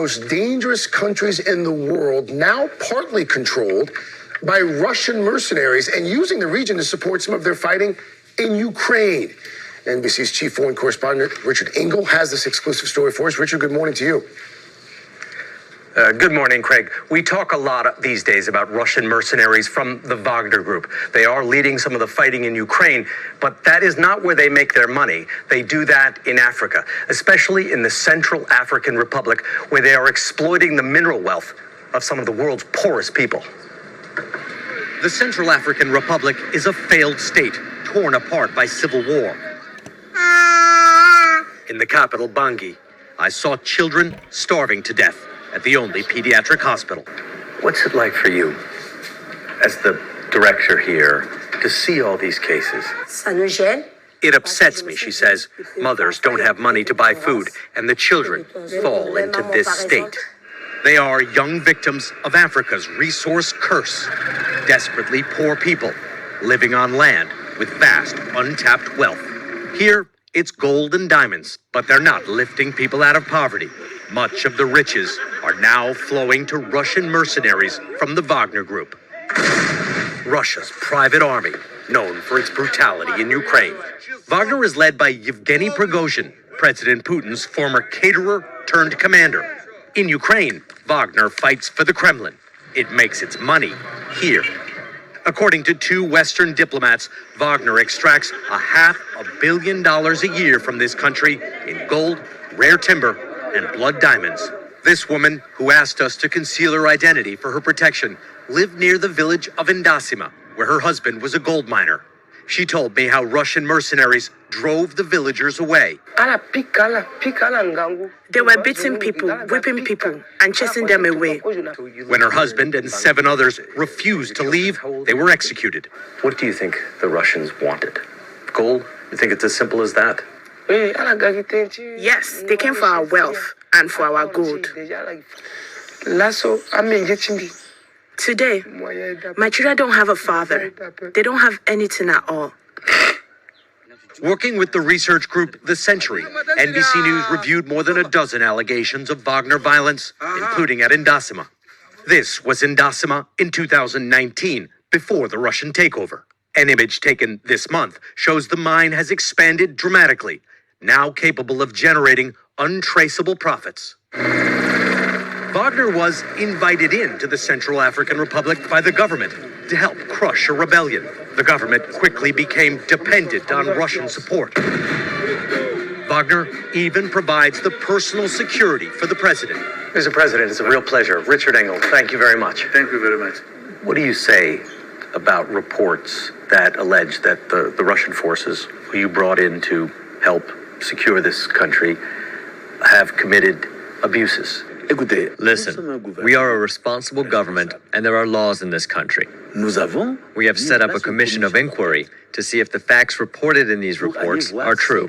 Most dangerous countries in the world, now partly controlled by Russian mercenaries and using the region to support some of their fighting in Ukraine. NBC's chief foreign correspondent, Richard Engel, has this exclusive story for us. Richard, good morning to you. Good morning, Craig. We talk a lot these days about Russian mercenaries from the Wagner Group. They are leading some of the fighting in Ukraine, but that is not where they make their money. They do that in Africa, especially in the Central African Republic, where they are exploiting the mineral wealth of some of the world's poorest people. The Central African Republic is a failed state, torn apart by civil war. In the capital, Bangui, I saw children starving to death at the only pediatric hospital. What's it like for you, as the director here, to see all these cases? It upsets me, she says. Mothers don't have money to buy food, and the children fall into this state. They are young victims of Africa's resource curse. Desperately poor people living on land with vast, untapped wealth. Here, it's gold and diamonds, but they're not lifting people out of poverty. Much of the riches are now flowing to Russian mercenaries from the Wagner Group. Russia's private army, known for its brutality in Ukraine. Wagner is led by Yevgeny Prigozhin, President Putin's former caterer turned commander. In Ukraine, Wagner fights for the Kremlin. It makes its money here. According to two Western diplomats, Wagner extracts $500 million a year from this country in gold, rare timber, and blood diamonds. This woman, who asked us to conceal her identity for her protection, lived near the village of Indasima, where her husband was a gold miner. She told me how Russian mercenaries drove the villagers away. They were beating people, whipping people, and chasing them away. When her husband and 7 others refused to leave, they were executed. What do you think the Russians wanted? Gold? You think it's as simple as that? Yes, they came for our wealth and for our gold. Today, my children don't have a father. They don't have anything at all. Working with the research group The Century, NBC News reviewed more than a dozen allegations of Wagner violence, including at Indasima. This was Indasima in 2019, before the Russian takeover. An image taken this month shows the mine has expanded dramatically, now capable of generating untraceable profits. Wagner was invited into the Central African Republic by the government to help crush a rebellion. The government quickly became dependent on Russian support. Wagner even provides the personal security for the president. Mr. President, it's a real pleasure. Richard Engel, thank you very much. Thank you very much. What do you say about reports that allege that the Russian forces who you brought in to help secure this country have committed abuses? Listen, we are a responsible government, and there are laws in this country. We have set up a commission of inquiry to see if the facts reported in these reports are true.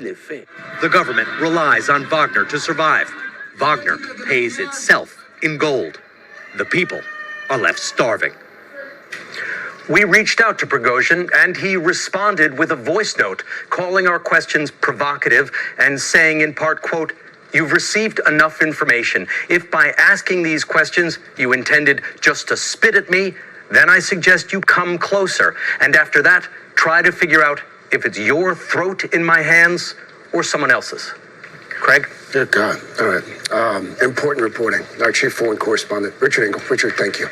The government relies on Wagner to survive. Wagner pays itself in gold. The people are left starving. We reached out to Prigozhin, and he responded with a voice note, calling our questions provocative and saying in part, quote, "You've received enough information. If by asking these questions you intended just to spit at me, then I suggest you come closer. And after that, try to figure out if it's your throat in my hands or someone else's." Craig? Dear God. All right. Important reporting. Our chief foreign correspondent, Richard Engel. Richard, thank you.